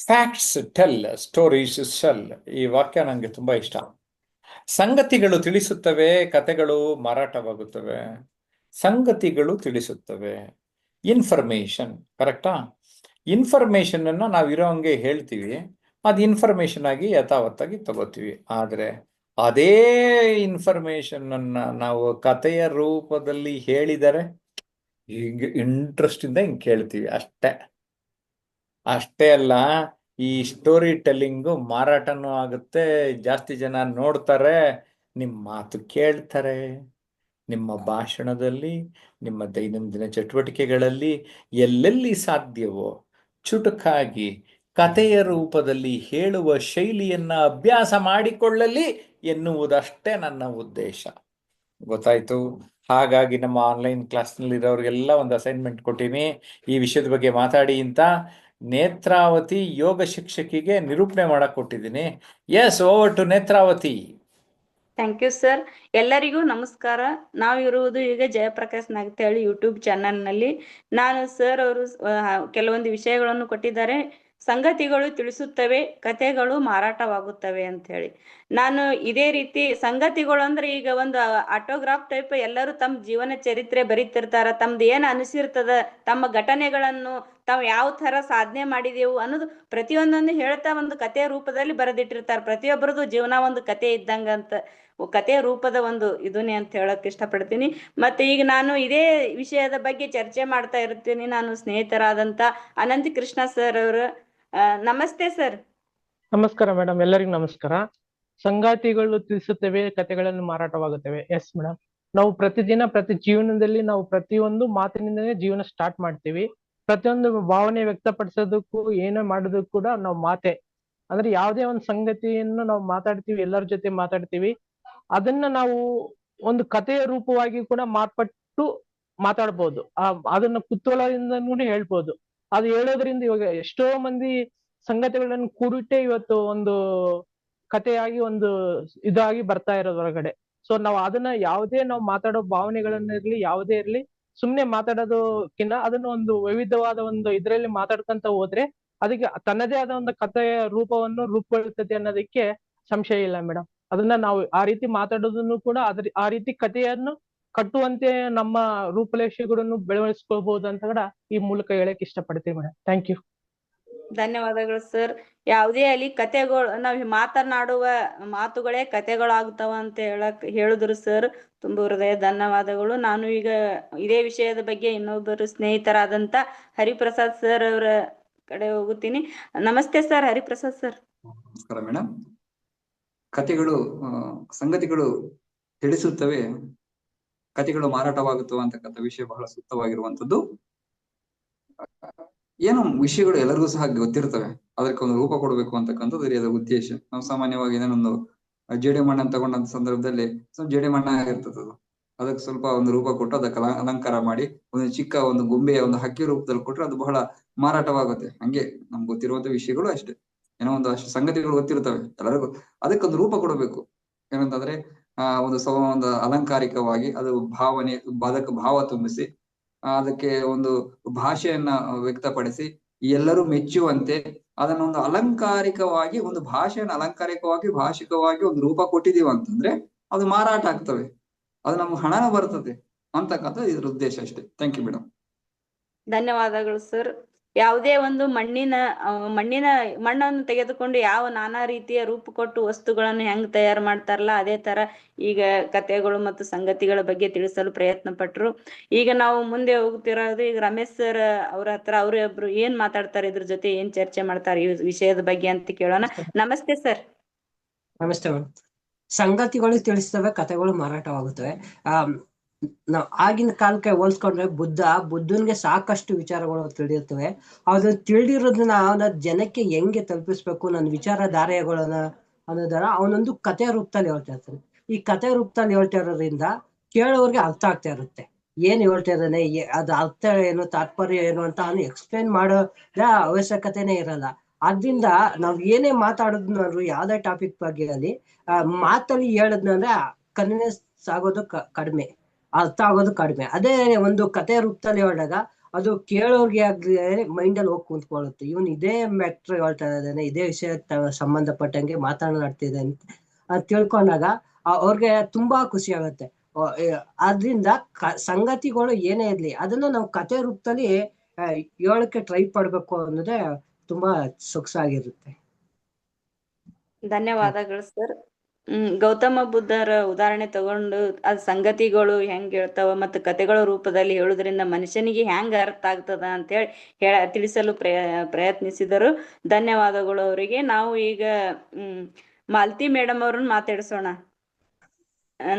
Facts tell, stories cell. ಈ ವಾಕ್ಯ ನನಗೆ ತುಂಬಾ ಇಷ್ಟ. ಸಂಗತಿಗಳು ತಿಳಿಸುತ್ತವೆ, ಕತೆಗಳು ಮಾರಾಟವಾಗುತ್ತವೆ. ಸಂಗತಿಗಳು ತಿಳಿಸುತ್ತವೆ, ಇನ್ಫಾರ್ಮೇಶನ್. ಕರೆಕ್ಟಾ? ಇನ್ಫಾರ್ಮೇಶನ್ ಅನ್ನ ನಾವು ಇರೋ ಹಂಗೆ ಹೇಳ್ತೀವಿ, ಅದು ಇನ್ಫಾರ್ಮೇಶನ್ ಆಗಿ ಯಥಾವತ್ತಾಗಿ ತಗೋತೀವಿ. ಆದರೆ ಅದೇ ಇನ್ಫಾರ್ಮೇಶನ್ ಅನ್ನ ನಾವು ಕಥೆಯ ರೂಪದಲ್ಲಿ ಹೇಳಿದರೆ ಹಿಂಗೆ ಇಂಟ್ರೆಸ್ಟ್ ಇಂದ ಹಿಂಗೆ ಕೇಳ್ತೀವಿ ಅಷ್ಟೇ. ಅಷ್ಟೇ ಅಲ್ಲ, ಈ ಸ್ಟೋರಿ ಟೆಲ್ಲಿಂಗು ಮಾರಾಟನೂ ಆಗುತ್ತೆ, ಜಾಸ್ತಿ ಜನ ನೋಡ್ತಾರೆ, ನಿಮ್ಮ ಮಾತು ಕೇಳ್ತಾರೆ. ನಿಮ್ಮ ಭಾಷಣದಲ್ಲಿ, ನಿಮ್ಮ ದೈನಂದಿನ ಚಟುವಟಿಕೆಗಳಲ್ಲಿ ಎಲ್ಲೆಲ್ಲಿ ಸಾಧ್ಯವೋ ಚುಟುಕಾಗಿ ಕಥೆಯ ರೂಪದಲ್ಲಿ ಹೇಳುವ ಶೈಲಿಯನ್ನ ಅಭ್ಯಾಸ ಮಾಡಿಕೊಳ್ಳಲಿ ಎನ್ನುವುದಷ್ಟೇ ನನ್ನ ಉದ್ದೇಶ. ಗೊತ್ತಾಯ್ತು? ಹಾಗಾಗಿ ನಮ್ಮ ಆನ್ಲೈನ್ ಕ್ಲಾಸ್ನಲ್ಲಿ ಇರೋರಿಗೆಲ್ಲ ಒಂದು ಅಸೈನ್ಮೆಂಟ್ ಕೊಟ್ಟಿನಿ, ಈ ವಿಷಯದ ಬಗ್ಗೆ ಮಾತಾಡಿ ಅಂತ. ನೇತ್ರಾವತಿ ಯೋಗ ಶಿಕ್ಷಕಿಗೆ ನಿರೂಪಣೆ ಮಾಡಕ್ ಕೊಟ್ಟಿದ್ದೀನಿ. Yes, over to Netravati. Thank you sir. ಎಲ್ಲರಿಗೂ ನಮಸ್ಕಾರ. ನಾವಿರುವುದು ಈಗ ಜಯಪ್ರಕಾಶ್ ನಾಗತೇಳಿ ಯೂಟ್ಯೂಬ್ ಚಾನಲ್ನಲ್ಲಿ. ನಾನು ಸರ್ ಅವರು ಕೆಲವೊಂದು ವಿಷಯಗಳನ್ನು ಕೊಟ್ಟಿದ್ದಾರೆ. ಸಂಗತಿಗಳು ತಿಳಿಸುತ್ತವೆ, ಕಥೆಗಳು ಮಾರಾಟವಾಗುತ್ತವೆ ಅಂತ ಹೇಳಿ. ನಾನು ಇದೇ ರೀತಿ ಸಂಗತಿಗಳು ಅಂದ್ರೆ ಈಗ ಒಂದು ಆಟೋಗ್ರಾಫ್ ಟೈಪ್ ಎಲ್ಲರೂ ತಮ್ಮ ಜೀವನ ಚರಿತ್ರೆ ಬರೀತಿರ್ತಾರ, ತಮ್ದು ಏನ್ ಅನಿಸಿರ್ತದ, ತಮ್ಮ ಘಟನೆಗಳನ್ನು ತಾವು ಯಾವ ತರ ಸಾಧನೆ ಮಾಡಿದೆವು ಅನ್ನೋದು ಪ್ರತಿಯೊಂದನ್ನು ಹೇಳ್ತಾ ಒಂದು ಕಥೆಯ ರೂಪದಲ್ಲಿ ಬರೆದಿಟ್ಟಿರ್ತಾರೆ. ಪ್ರತಿಯೊಬ್ಬರದು ಜೀವನ ಒಂದು ಕತೆ ಇದ್ದಂಗಂತ ಕಥೆಯ ರೂಪದ ಒಂದು ಇದನ್ನೇ ಅಂತ ಹೇಳಕ್ ಇಷ್ಟಪಡ್ತೀನಿ. ಮತ್ತೆ ಈಗ ನಾನು ಇದೇ ವಿಷಯದ ಬಗ್ಗೆ ಚರ್ಚೆ ಮಾಡ್ತಾ ಇರ್ತೀನಿ. ನಾನು ಸ್ನೇಹಿತರಾದಂತ ಅನಂತ ಕೃಷ್ಣ ಸರ್ ಅವರು. ನಮಸ್ತೆ ಸರ್. ನಮಸ್ಕಾರ ಮೇಡಮ್, ಎಲ್ಲರಿಗೂ ನಮಸ್ಕಾರ. ಸಂಗಾತಿಗಳು ತಿಳಿಸುತ್ತವೆ, ಕಥೆಗಳನ್ನು ಮಾರಾಟವಾಗುತ್ತವೆ. ಎಸ್ ಮೇಡಮ್, ನಾವು ಪ್ರತಿದಿನ ಪ್ರತಿ ಜೀವನದಲ್ಲಿ ನಾವು ಪ್ರತಿಯೊಂದು ಮಾತಿನಿಂದನೇ ಜೀವನ ಸ್ಟಾರ್ಟ್ ಮಾಡ್ತೀವಿ. ಪ್ರತಿಯೊಂದು ಭಾವನೆ ವ್ಯಕ್ತಪಡಿಸೋದಕ್ಕೂ ಏನೇ ಮಾಡೋದಕ್ಕೂ ಕೂಡ ನಾವು ಮಾತೆ ಅಂದ್ರೆ ಯಾವುದೇ ಒಂದು ಸಂಗತಿಯನ್ನು ನಾವು ಮಾತಾಡ್ತೀವಿ, ಎಲ್ಲರ ಜೊತೆ ಮಾತಾಡ್ತೀವಿ. ಅದನ್ನ ನಾವು ಒಂದು ಕಥೆಯ ರೂಪವಾಗಿ ಕೂಡ ಮಾರ್ಪಟ್ಟು ಮಾತಾಡ್ಬೋದು. ಅದನ್ನ ಕುತೂಹಲದಿಂದ ಹೇಳ್ಬೋದು. ಅದು ಹೇಳೋದ್ರಿಂದ ಇವಾಗ ಎಷ್ಟೋ ಮಂದಿ ಸಂಗತಿಗಳನ್ನು ಕೂಡಿಟ್ಟೆ ಇವತ್ತು ಒಂದು ಕಥೆಯಾಗಿ ಒಂದು ಇದಾಗಿ ಬರ್ತಾ ಇರೋದು ಹೊರಗಡೆ. ಸೊ ನಾವು ಅದನ್ನ ಯಾವುದೇ ನಾವು ಮಾತಾಡೋ ಭಾವನೆಗಳನ್ನಿರ್ಲಿ ಯಾವುದೇ ಇರ್ಲಿ, ಸುಮ್ನೆ ಮಾತಾಡೋದಕ್ಕಿಂತ ಅದನ್ನ ಒಂದು ವೈವಿಧ್ಯವಾದ ಒಂದು ಇದ್ರಲ್ಲಿ ಮಾತಾಡ್ಕೊಂತ ಹೋದ್ರೆ ಅದಕ್ಕೆ ತನ್ನದೇ ಆದ ಒಂದು ಕಥೆಯ ರೂಪವನ್ನು ರೂಪುಗೊಳ್ಳುತ್ತದೆ ಅನ್ನೋದಕ್ಕೆ ಸಂಶಯ ಇಲ್ಲ ಮೇಡಮ್. ಅದನ್ನ ನಾವು ಆ ರೀತಿ ಮಾತಾಡೋದನ್ನು ಕೂಡ ಆ ರೀತಿ ಕಥೆಯನ್ನು ಕಟ್ಟುವಂತೆ ನಮ್ಮ ರೂಪರೇಷೆಗಳನ್ನು ಬೆಳವಣಿಸ್ಕೋಬಹುದು ಅಂತ ಕೂಡ ಈ ಮೂಲಕ ಹೇಳಕ್ ಇಷ್ಟಪಡ್ತೀವಿ ಮೇಡಮ್. Thank you. ಧನ್ಯವಾದಗಳು ಸರ್. ಯಾವುದೇ ಅಲ್ಲಿ ಕತೆಗಳು ನಾವು ಮಾತನಾಡುವ ಮಾತುಗಳೇ ಕತೆಗಳಾಗ್ತಾವ ಅಂತ ಹೇಳಿದ್ರು ಸರ್. ತುಂಬ ಹೃದಯ ಧನ್ಯವಾದಗಳು. ನಾನು ಈಗ ಇದೇ ವಿಷಯದ ಬಗ್ಗೆ ಇನ್ನೊಬ್ಬರು ಸ್ನೇಹಿತರಾದಂತ ಹರಿಪ್ರಸಾದ್ ಸರ್ ಅವರ ಕಡೆ ಹೋಗುತ್ತೀನಿ. ನಮಸ್ತೆ ಸರ್, ಹರಿಪ್ರಸಾದ್ ಸರ್. ನಮಸ್ಕಾರ ಮೇಡಮ್. ಕತೆಗಳು ಸಂಗತಿಗಳು ತಿಳಿಸುತ್ತವೆ, ಕತೆಗಳು ಮಾರಾಟವಾಗುತ್ತವೆ ಅಂತಕ್ಕಂಥ ವಿಷಯ ಬಹಳ ಸೂಕ್ತವಾಗಿರುವಂತದ್ದು. ಏನೋ ವಿಷಯಗಳು ಎಲ್ಲರಿಗೂ ಸಹ ಗೊತ್ತಿರ್ತವೆ, ಅದಕ್ಕೆ ಒಂದು ರೂಪ ಕೊಡಬೇಕು ಅಂತಕ್ಕಂಥದ್ದು ಅದರ ಉದ್ದೇಶ. ನಾವು ಸಾಮಾನ್ಯವಾಗಿ ಏನೊಂದು ಜೇಡಿ ಮಣ್ಣನ್ನು ತಗೊಂಡಂತ ಸಂದರ್ಭದಲ್ಲಿ ಜೇಡಿ ಮಣ್ಣ ಆಗಿರ್ತದದು, ಅದಕ್ಕೆ ಸ್ವಲ್ಪ ಒಂದು ರೂಪ ಕೊಟ್ಟು ಅದಕ್ಕೆ ಅಲಂಕಾರ ಮಾಡಿ ಒಂದು ಚಿಕ್ಕ ಒಂದು ಗೊಂಬೆಯ ಒಂದು ಹಕ್ಕಿ ರೂಪದಲ್ಲಿ ಕೊಟ್ರೆ ಅದು ಬಹಳ ಮಾರಾಟವಾಗುತ್ತೆ. ಹಂಗೆ ನಮ್ಗೆ ಗೊತ್ತಿರುವಂತ ವಿಷಯಗಳು ಅಷ್ಟೇ, ಏನೋ ಒಂದು ಅಷ್ಟು ಸಂಗತಿಗಳು ಗೊತ್ತಿರ್ತವೆ ಎಲ್ಲರಿಗೂ, ಅದಕ್ಕೊಂದು ರೂಪ ಕೊಡಬೇಕು. ಏನಂತಂದ್ರೆ ಒಂದು ಅಲಂಕಾರಿಕವಾಗಿ ಅದು ಭಾವನೆ ಅದಕ್ಕೆ ಭಾವ ತುಂಬಿಸಿ ಅದಕ್ಕೆ ಒಂದು ಭಾಷೆಯನ್ನ ವ್ಯಕ್ತಪಡಿಸಿ ಎಲ್ಲರೂ ಮೆಚ್ಚುವಂತೆ ಅದನ್ನ ಒಂದು ಅಲಂಕಾರಿಕವಾಗಿ ಒಂದು ಭಾಷೆಯನ್ನು ಅಲಂಕಾರಿಕವಾಗಿ ಭಾಷಿಕವಾಗಿ ಒಂದು ರೂಪ ಕೊಟ್ಟಿದೀವಿ ಅಂತಂದ್ರೆ ಅದು ಮಾರಾಟ ಆಗ್ತವೆ, ಅದು ನಮ್ಗೆ ಹಣ ಬರ್ತದೆ ಅಂತಕ್ಕಂಥ ಇದ್ರ ಉದ್ದೇಶ ಅಷ್ಟೇ. Thank you madam. ಧನ್ಯವಾದಗಳು ಸರ್. ಯಾವುದೇ ಒಂದು ಮಣ್ಣನ್ನು ತೆಗೆದುಕೊಂಡು ಯಾವ ನಾನಾ ರೀತಿಯ ರೂಪ ಕೊಟ್ಟು ವಸ್ತುಗಳನ್ನು ಹೆಂಗ್ ತಯಾರು ಮಾಡ್ತಾರಲ್ಲ, ಅದೇ ತರ ಈಗ ಕಥೆಗಳು ಮತ್ತು ಸಂಗತಿಗಳ ಬಗ್ಗೆ ತಿಳಿಸಲು ಪ್ರಯತ್ನ ಪಟ್ರು. ಈಗ ನಾವು ಮುಂದೆ ಹೋಗ್ತಿರೋದು ಈಗ ರಮೇಶ್ ಸರ್ ಅವ್ರ ಹತ್ರ, ಅವರೊಬ್ರು ಏನ್ ಮಾತಾಡ್ತಾರೆ, ಇದ್ರ ಜೊತೆ ಏನ್ ಚರ್ಚೆ ಮಾಡ್ತಾರೆ ಈ ವಿಷಯದ ಬಗ್ಗೆ ಅಂತ ಕೇಳೋಣ. ನಮಸ್ತೆ ಸರ್. ನಮಸ್ತೆ ಮೇಡಮ್. ಸಂಗತಿಗಳು ತಿಳಿಸ್ತವೆ, ಕಥೆಗಳು ಮಾರಾಟವಾಗುತ್ತವೆ. ನಾವ್ ಆಗಿನ ಕಾಲಕ್ಕೆ ಹೋಲ್ಸ್ಕೊಂಡ್ರೆ ಬುದ್ಧನ್ಗೆ ಸಾಕಷ್ಟು ವಿಚಾರಗಳು ತಿಳಿಯುತ್ತವೆ. ಅದನ್ನ ತಿಳಿದಿರೋದನ್ನ ಅವನ ಜನಕ್ಕೆ ಹೆಂಗೆ ತಲುಪಿಸ್ಬೇಕು, ನನ್ನ ವಿಚಾರಧಾರೆಗಳನ್ನ ಅನ್ನೋದನ್ನ ಅವನೊಂದು ಕಥೆಯ ರೂಪದಲ್ಲಿ ಹೇಳ್ತಾ ಇರ್ತಾನೆ. ಈ ಕಥೆ ರೂಪದಲ್ಲಿ ಹೇಳ್ತಾ ಇರೋದ್ರಿಂದ ಕೇಳೋರ್ಗೆ ಅರ್ಥ ಆಗ್ತಾ ಇರುತ್ತೆ ಏನ್ ಹೇಳ್ತಾ ಇದ್ದಾನೆ, ಅದ್ ಅರ್ಥ ಏನು, ತಾತ್ಪರ್ಯ ಏನು ಅಂತ ಅವನು ಎಕ್ಸ್ಪ್ಲೇನ್ ಮಾಡೋದ್ರ ಅವಶ್ಯಕತೆನೇ ಇರಲ್ಲ. ಆದ್ರಿಂದ ನಾವ್ ಏನೇ ಮಾತಾಡೋದ್ನಾದ್ರು ಯಾವ್ದೇ ಟಾಪಿಕ್ ಬಗ್ಗೆ ಅಲ್ಲಿ ಮಾತಲ್ಲಿ ಹೇಳದ್ನಂದ್ರೆ ಕನ್ವಿನ್ಸ್ ಆಗೋದು ಕಡಿಮೆ, ಅರ್ಥ ಆಗೋದು ಕಡಿಮೆ. ಅದೇ ಒಂದು ಕಥೆ ರೂಪದಲ್ಲಿ ಹೇಳಿದಾಗ ಅದು ಕೇಳೋರ್ಗೆ ಆಗ್ಲಿ ಮೈಂಡ್ ಅಲ್ಲಿ ಹೋಗಿ ಕುಂತ್ಕೊಳ್ಳುತ್ತೆ. ಇವನ್ ಇದೇ ಮ್ಯಾಟ್ರ್ ಹೇಳ್ತಾ ಇದ್ದಾನೆ, ಇದೇ ವಿಷಯ ಸಂಬಂಧಪಟ್ಟಂಗೆ ಮಾತನಾಡ್ತಿದೆ ಅಂತ ತಿಳ್ಕೊಂಡಾಗ ಅವ್ರಿಗೆ ತುಂಬಾ ಖುಷಿ ಆಗುತ್ತೆ. ಆದ್ರಿಂದ ಸಂಗತಿಗಳು ಏನೇ ಇರ್ಲಿ ಅದನ್ನ ನಾವು ಕತೆ ರೂಪದಲ್ಲಿ ಹೇಳಕ್ಕೆ ಟ್ರೈ ಪಡ್ಬೇಕು ಅನ್ನೋದೇ ತುಂಬಾ ಸೊಗಸಾಗಿರುತ್ತೆ. ಧನ್ಯವಾದಗಳು ಸರ್. ಗೌತಮ ಬುದ್ಧರ ಉದಾಹರಣೆ ತಗೊಂಡು ಅದ್ ಸಂಗತಿಗಳು ಹೆಂಗ್ ಹೇಳ್ತಾವ ಮತ್ತು ಕತೆಗಳ ರೂಪದಲ್ಲಿ ಹೇಳುದ್ರಿಂದ ಮನುಷ್ಯನಿಗೆ ಹೆಂಗ್ ಅರ್ಥ ಆಗ್ತದ ಅಂತ ಹೇಳಿ ತಿಳಿಸಲು ಪ್ರಯತ್ನಿಸಿದರು. ಧನ್ಯವಾದಗಳು ಅವರಿಗೆ. ನಾವು ಈಗ ಮಾಲತಿ ಮೇಡಮ್ ಅವ್ರನ್ನ ಮಾತಾಡ್ಸೋಣ.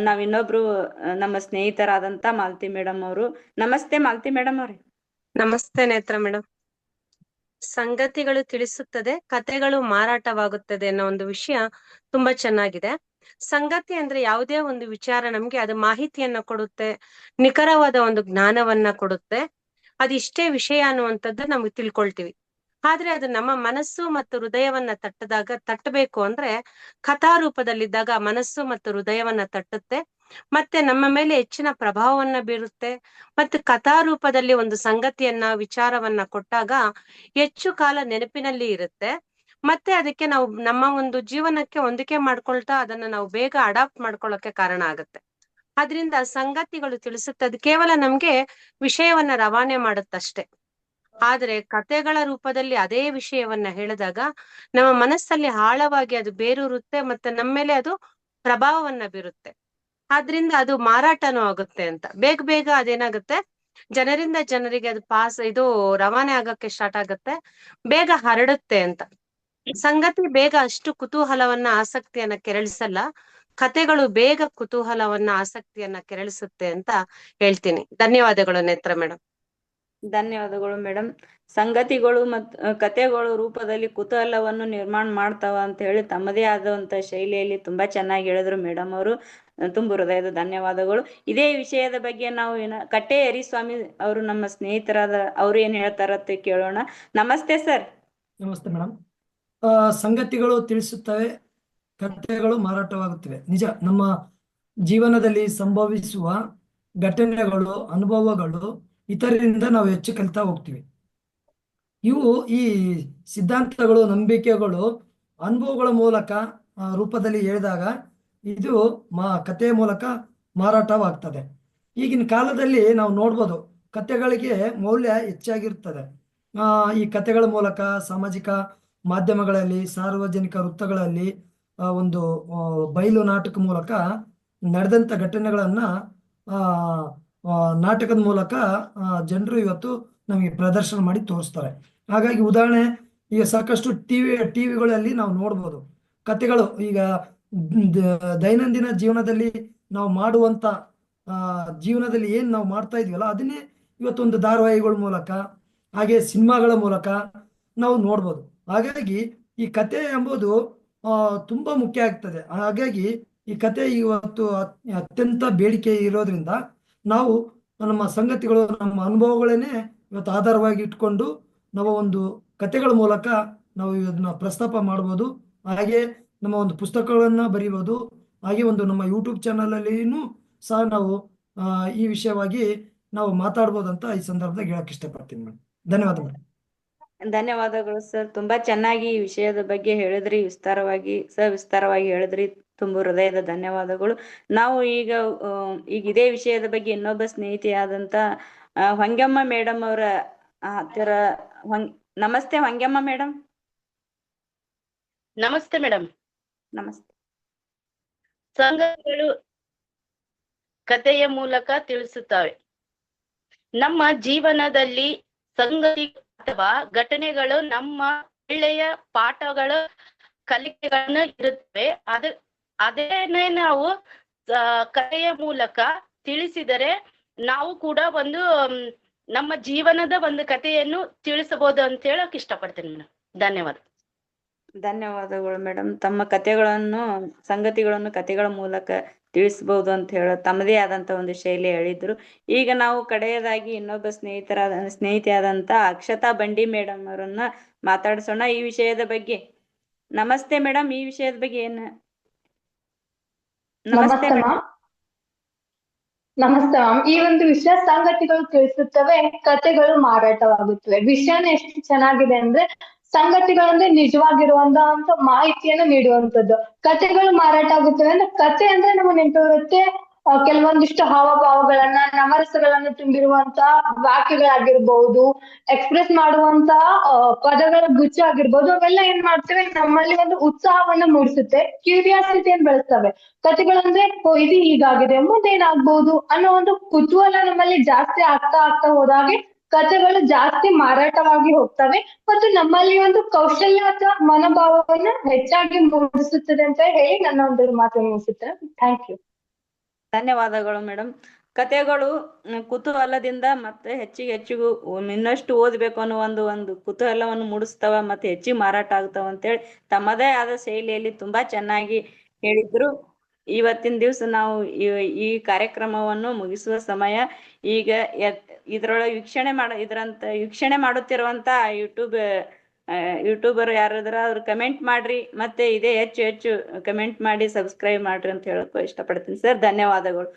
ನಾವ್ ಇನ್ನೊಬ್ರು ನಮ್ಮ ಸ್ನೇಹಿತರಾದಂತ ಮಾಲತಿ ಮೇಡಮ್ ಅವರು. ನಮಸ್ತೆ ಮಾಲತಿ ಮೇಡಮ್ ಅವ್ರಿ. ನಮಸ್ತೆ ನೇತ್ರ ಮೇಡಮ್. ಸಂಗತಿಗಳು ತಿಳಿಸುತ್ತದೆ, ಕತೆಗಳು ಮಾರಾಟವಾಗುತ್ತದೆ ಅನ್ನೋ ಒಂದು ವಿಷಯ ತುಂಬಾ ಚೆನ್ನಾಗಿದೆ. ಸಂಗತಿ ಅಂದ್ರೆ ಯಾವುದೇ ಒಂದು ವಿಚಾರ ನಮ್ಗೆ ಅದು ಮಾಹಿತಿಯನ್ನ ಕೊಡುತ್ತೆ, ನಿಖರವಾದ ಒಂದು ಜ್ಞಾನವನ್ನ ಕೊಡುತ್ತೆ. ಅದಿಷ್ಟೇ ವಿಷಯ ಅನ್ನುವಂಥದ್ದು ನಮ್ಗೆ ತಿಳ್ಕೊಳ್ತೀವಿ. ಆದ್ರೆ ಅದು ನಮ್ಮ ಮನಸ್ಸು ಮತ್ತು ಹೃದಯವನ್ನ ತಟ್ಟಬೇಕು ಅಂದ್ರೆ ಕಥಾರೂಪದಲ್ಲಿದ್ದಾಗ ಮನಸ್ಸು ಮತ್ತು ಹೃದಯವನ್ನ ತಟ್ಟುತ್ತೆ, ಮತ್ತೆ ನಮ್ಮ ಮೇಲೆ ಹೆಚ್ಚಿನ ಪ್ರಭಾವವನ್ನ ಬೀರುತ್ತೆ. ಮತ್ತೆ ಕಥಾರೂಪದಲ್ಲಿ ಒಂದು ಸಂಗತಿಯನ್ನ ವಿಚಾರವನ್ನ ಕೊಟ್ಟಾಗ ಹೆಚ್ಚು ಕಾಲ ನೆನಪಿನಲ್ಲಿ ಇರುತ್ತೆ. ಮತ್ತೆ ಅದಕ್ಕೆ ನಾವು ನಮ್ಮ ಒಂದು ಜೀವನಕ್ಕೆ ಹೊಂದಿಕೆ ಮಾಡ್ಕೊಳ್ತಾ ಅದನ್ನ ನಾವು ಬೇಗ ಅಡಾಪ್ಟ್ ಮಾಡ್ಕೊಳ್ಳೋಕೆ ಕಾರಣ ಆಗುತ್ತೆ. ಆದ್ರಿಂದ ಸಂಗತಿಗಳು ತಿಳಿಸುತ್ತದೆ ಕೇವಲ ನಮ್ಗೆ ವಿಷಯವನ್ನ ರವಾನೆ ಮಾಡುತ್ತಷ್ಟೇ. ಆದ್ರೆ ಕತೆಗಳ ರೂಪದಲ್ಲಿ ಅದೇ ವಿಷಯವನ್ನ ಹೇಳಿದಾಗ ನಮ್ಮ ಮನಸ್ಸಲ್ಲಿ ಆಳವಾಗಿ ಅದು ಬೇರೂರುತ್ತೆ, ಮತ್ತೆ ನಮ್ಮ ಮೇಲೆ ಅದು ಪ್ರಭಾವವನ್ನ ಬೀರುತ್ತೆ. ಆದ್ರಿಂದ ಅದು ಮಾರಾಟನೂ ಆಗುತ್ತೆ ಅಂತ ಬೇಗ ಅದೇನಾಗುತ್ತೆ, ಜನರಿಂದ ಜನರಿಗೆ ಅದು ಇದು ರವಾನೆ ಆಗಕ್ಕೆ ಸ್ಟಾರ್ಟ್ ಆಗುತ್ತೆ, ಬೇಗ ಹರಡುತ್ತೆ ಅಂತ. ಸಂಗತಿ ಬೇಗ ಅಷ್ಟು ಕುತೂಹಲವನ್ನ ಆಸಕ್ತಿಯನ್ನ ಕೆರಳಿಸಲ್ಲ, ಕತೆಗಳು ಬೇಗ ಕುತೂಹಲವನ್ನ ಆಸಕ್ತಿಯನ್ನ ಕೆರಳಿಸುತ್ತೆ ಅಂತ ಹೇಳ್ತೀನಿ. ಧನ್ಯವಾದಗಳು ನೇತ್ರ ಮೇಡಮ್. ಧನ್ಯವಾದಗಳು ಮೇಡಮ್. ಸಂಗತಿಗಳು ಮತ್ತು ಕತೆಗಳು ರೂಪದಲ್ಲಿ ಕುತೂಹಲವನ್ನು ನಿರ್ಮಾಣ ಮಾಡ್ತಾವ ಅಂತ ಹೇಳಿ ತಮ್ಮದೇ ಆದಂತ ಶೈಲಿಯಲ್ಲಿ ತುಂಬಾ ಚೆನ್ನಾಗಿ ಹೇಳಿದ್ರು ಮೇಡಮ್ ಅವರು. ತುಂಬ ಹೃದಯದ ಧನ್ಯವಾದಗಳು. ಇದೇ ವಿಷಯದ ಬಗ್ಗೆ ನಾವು ಕಟ್ಟೆ ಹರಿಸ್ವಾಮಿ ಅವರು ನಮ್ಮ ಸ್ನೇಹಿತರಾದ ಅವ್ರು ಏನ್ ಹೇಳ್ತಾರಂತ ಕೇಳೋಣ. ನಮಸ್ತೆ ಸರ್. ನಮಸ್ತೆ ಮೇಡಮ್. ಸಂಗತಿಗಳು ತಿಳಿಸುತ್ತವೆ, ಕಥೆಗಳು ಮಾರಾಟವಾಗುತ್ತವೆ. ನಿಜ, ನಮ್ಮ ಜೀವನದಲ್ಲಿ ಸಂಭವಿಸುವ ಘಟನೆಗಳು, ಅನುಭವಗಳು ಇತರರಿಂದ ನಾವು ಹೆಚ್ಚು ಕಲಿತಾ ಹೋಗ್ತೀವಿ. ಇವು ಈ ಸಿದ್ಧಾಂತಗಳು, ನಂಬಿಕೆಗಳು ಅನುಭವಗಳ ಮೂಲಕ ರೂಪದಲ್ಲಿ ಹೇಳಿದಾಗ ಇದು ಕಥೆಯ ಮೂಲಕ ಮಾರಾಟವಾಗ್ತದೆ. ಈಗಿನ ಕಾಲದಲ್ಲಿ ನಾವು ನೋಡ್ಬೋದು, ಕಥೆಗಳಿಗೆ ಮೌಲ್ಯ ಹೆಚ್ಚಾಗಿರ್ತದೆ. ಈ ಕಥೆಗಳ ಮೂಲಕ ಸಾಮಾಜಿಕ ಮಾಧ್ಯಮಗಳಲ್ಲಿ, ಸಾರ್ವಜನಿಕ ವೃತ್ತಗಳಲ್ಲಿ ಒಂದು ಬಯಲು ನಾಟಕ ಮೂಲಕ ನಡೆದಂಥ ಘಟನೆಗಳನ್ನ ನಾಟಕದ ಮೂಲಕ ಜನರು ಇವತ್ತು ನಮಗೆ ಪ್ರದರ್ಶನ ಮಾಡಿ ತೋರಿಸ್ತಾರೆ. ಹಾಗಾಗಿ ಉದಾಹರಣೆ, ಈಗ ಸಾಕಷ್ಟು ಟಿವಿಗಳಲ್ಲಿ ನಾವು ನೋಡ್ಬೋದು ಕಥೆಗಳು. ಈಗ ದೈನಂದಿನ ಜೀವನದಲ್ಲಿ ನಾವು ಮಾಡುವಂತ ಜೀವನದಲ್ಲಿ ಏನ್ ನಾವು ಮಾಡ್ತಾ ಇದೀವಲ್ಲ ಅದನ್ನೇ ಇವತ್ತೊಂದು ಧಾರಾವಾಹಿಗಳ ಮೂಲಕ, ಹಾಗೆ ಸಿನಿಮಾಗಳ ಮೂಲಕ ನಾವು ನೋಡ್ಬೋದು. ಹಾಗಾಗಿ ಈ ಕತೆ ಎಂಬುದು ತುಂಬಾ ಮುಖ್ಯ ಆಗ್ತದೆ. ಹಾಗಾಗಿ ಈ ಕತೆ ಇವತ್ತು ಅತ್ಯಂತ ಬೇಡಿಕೆ ಇರೋದ್ರಿಂದ ನಾವು ನಮ್ಮ ಸಂಗತಿಗಳು, ನಮ್ಮ ಅನುಭವಗಳನ್ನೇ ಇವತ್ತು ಆಧಾರವಾಗಿ ಇಟ್ಕೊಂಡು ನಾವು ಒಂದು ಕತೆಗಳ ಮೂಲಕ ನಾವು ಇದನ್ನ ಪ್ರಸ್ತಾಪ ಮಾಡ್ಬೋದು. ಹಾಗೆ ನಮ್ಮ ಒಂದು ಪುಸ್ತಕಗಳನ್ನ ಬರೀಬೋದು. ಹಾಗೆ ಒಂದು ನಮ್ಮ ಯೂಟ್ಯೂಬ್ ಚಾನಲ್ ಅಲ್ಲಿನೂ ಸಹ ನಾವು ಈ ವಿಷಯವಾಗಿ ನಾವು ಮಾತಾಡ್ಬೋದು ಅಂತ ಈ ಸಂದರ್ಭದಾಗ ಹೇಳಕ್ ಇಷ್ಟಪಡ್ತೀನಿ ಮೇಡಮ್. ಧನ್ಯವಾದ ಮೇಡಮ್. ಧನ್ಯವಾದಗಳು ಸರ್. ತುಂಬಾ ಚೆನ್ನಾಗಿ ಈ ವಿಷಯದ ಬಗ್ಗೆ ಹೇಳಿದ್ರಿ, ಸವಿಸ್ತಾರವಾಗಿ ಹೇಳಿದ್ರಿ. ತುಂಬ ಹೃದಯದ ಧನ್ಯವಾದಗಳು. ನಾವು ಈಗ ಇದೇ ವಿಷಯದ ಬಗ್ಗೆ ಇನ್ನೊಬ್ಬ ಸ್ನೇಹಿತೆಯಾದಂತ ಹೊಂಗಮ್ಮ ಮೇಡಮ್ ಅವರ ಹತ್ತಿರ ನಮಸ್ತೆ ಹೊಂಗಮ್ಮ ಮೇಡಮ್. ನಮಸ್ತೆ ಮೇಡಮ್. ನಮಸ್ತೆ. ಸಂಗತಿಗಳು ಕಥೆಯ ಮೂಲಕ ತಿಳಿಸುತ್ತವೆ. ನಮ್ಮ ಜೀವನದಲ್ಲಿ ಸಂಗತಿ ಅಥವಾ ಘಟನೆಗಳು ನಮ್ಮ ಒಳ್ಳೆಯ ಪಾಠಗಳು, ಕಲಿಕೆಗಳನ್ನು ಇರುತ್ತವೆ. ಅದೇನೇ ನಾವು ಕಥೆಯ ಮೂಲಕ ತಿಳಿಸಿದರೆ ನಾವು ಕೂಡ ಒಂದು ನಮ್ಮ ಜೀವನದ ಒಂದು ಕಥೆಯನ್ನು ತಿಳಿಸಬಹುದು ಅಂತ ಹೇಳಕ್ ಇಷ್ಟಪಡ್ತೀನಿ ಮೇಡಮ್. ಧನ್ಯವಾದ. ಧನ್ಯವಾದಗಳು ಮೇಡಮ್. ತಮ್ಮ ಸಂಗತಿಗಳನ್ನು ಕಥೆಗಳ ಮೂಲಕ ತಿಳಿಸಬಹುದು ಅಂತ ಹೇಳೋ ತಮ್ಮದೇ ಆದಂತ ಒಂದು ಶೈಲಿ ಹೇಳಿದ್ರು. ಈಗ ನಾವು ಕಡೆಯದಾಗಿ ಇನ್ನೊಬ್ಬ ಸ್ನೇಹಿತೆಯಾದಂತ ಅಕ್ಷತಾ ಬಂಡಿ ಮೇಡಮ್ ಅವರನ್ನ ಮಾತಾಡ್ಸೋಣ ಈ ವಿಷಯದ ಬಗ್ಗೆ. ನಮಸ್ತೆ ಮೇಡಮ್. ಈ ವಿಷಯದ ಬಗ್ಗೆ ನಮಸ್ತೆ ಮೇಡಮ್. ನಮಸ್ತೆ ಮ್ಯಾಮ್. ಈ ಒಂದು ವಿಷಯ ಸಂಗತಿಗಳು ತಿಳಿಸುತ್ತವೆ, ಕಥೆಗಳು ಮಾರಾಟವಾಗುತ್ತವೆ. ವಿಷಯನೇ ಎಷ್ಟು ಚೆನ್ನಾಗಿದೆ ಅಂದ್ರೆ ಸಂಗತಿಗಳಂದ್ರೆ ನಿಜವಾಗಿರುವಂತಹ ಮಾಹಿತಿಯನ್ನು ನೀಡುವಂತದ್ದು. ಕಥೆಗಳು ಮಾರಾಟ ಆಗುತ್ತವೆ ಅಂದ್ರೆ ಕಥೆ ಅಂದ್ರೆ ನಮಗೆ ನೆನಪಿರುತ್ತೆ ಕೆಲವೊಂದಿಷ್ಟು ಹಾವಭಾವಗಳನ್ನ, ನವರಸಗಳನ್ನ ತುಂಬಿರುವಂತಹ ವಾಕ್ಯಗಳಾಗಿರ್ಬಹುದು, ಎಕ್ಸ್ಪ್ರೆಸ್ ಮಾಡುವಂತಹ ಪದಗಳ ಗುಚ್ಛ ಆಗಿರ್ಬೋದು. ಅವೆಲ್ಲ ಏನ್ ಮಾಡ್ತವೆ, ನಮ್ಮಲ್ಲಿ ಒಂದು ಉತ್ಸಾಹವನ್ನ ಮೂಡಿಸುತ್ತೆ, ಕ್ಯೂರಿಯಾಸಿಟಿಯನ್ನು ಬೆಳೆಸ್ತವೆ. ಕಥೆಗಳಂದ್ರೆ ಇದು ಹೀಗಾಗಿದೆ, ಮುಂದೇನಾಗ್ಬಹುದು ಅನ್ನೋ ಒಂದು ಕುತೂಹಲ ನಮ್ಮಲ್ಲಿ ಜಾಸ್ತಿ ಆಗ್ತಾ ಆಗ್ತಾ ಹೋದಾಗೆ ಕಥೆಗಳು ಜಾಸ್ತಿ ಮಾರಾಟವಾಗಿ ಹೋಗ್ತವೆ ಮತ್ತು ನಮ್ಮಲ್ಲಿ ಒಂದು ಕೌಶಲ್ಯ ಅಥವಾ ಮನೋಭಾವವನ್ನ ಹೆಚ್ಚಾಗಿ ಮೂಡಿಸುತ್ತದೆ ಅಂತ ಹೇಳಿ ನನ್ನ ಒಂದು ಮಾತನ್ನು ಮುಗಿಸುತ್ತೇನೆ. Thank you. ಧನ್ಯವಾದಗಳು ಮೇಡಮ್. ಕಥೆಗಳು ಕುತೂಹಲದಿಂದ ಮತ್ತೆ ಹೆಚ್ಚಿಗೂ ಇನ್ನಷ್ಟು ಓದ್ಬೇಕು ಅನ್ನೋ ಒಂದು ಕುತೂಹಲವನ್ನು ಮೂಡಿಸ್ತಾವ, ಮತ್ತೆ ಹೆಚ್ಚಿಗೆ ಮಾರಾಟ ಆಗ್ತಾವ ಅಂತೇಳಿ ತಮ್ಮದೇ ಆದ ಶೈಲಿಯಲ್ಲಿ ತುಂಬಾ ಚೆನ್ನಾಗಿ ಹೇಳಿದ್ರು. ಇವತ್ತಿನ ದಿವಸ ನಾವು ಈ ಕಾರ್ಯಕ್ರಮವನ್ನು ಮುಗಿಸುವ ಸಮಯ. ಈಗ ಇದ್ರೊಳಗೆ ವೀಕ್ಷಣೆ ಮಾಡುತ್ತಿರುವಂತ ಯೂಟ್ಯೂಬರ್ ಯಾರಾದ್ರ ಅವ್ರು ಕಮೆಂಟ್ ಮಾಡ್ರಿ, ಮತ್ತೆ ಇದೇ ಹೆಚ್ಚು ಕಮೆಂಟ್ ಮಾಡಿ ಸಬ್ಸ್ಕ್ರೈಬ್ ಮಾಡ್ರಿ ಅಂತ ಹೇಳಕ್ ಇಷ್ಟಪಡ್ತೀನಿ ಸರ್. ಧನ್ಯವಾದಗಳು.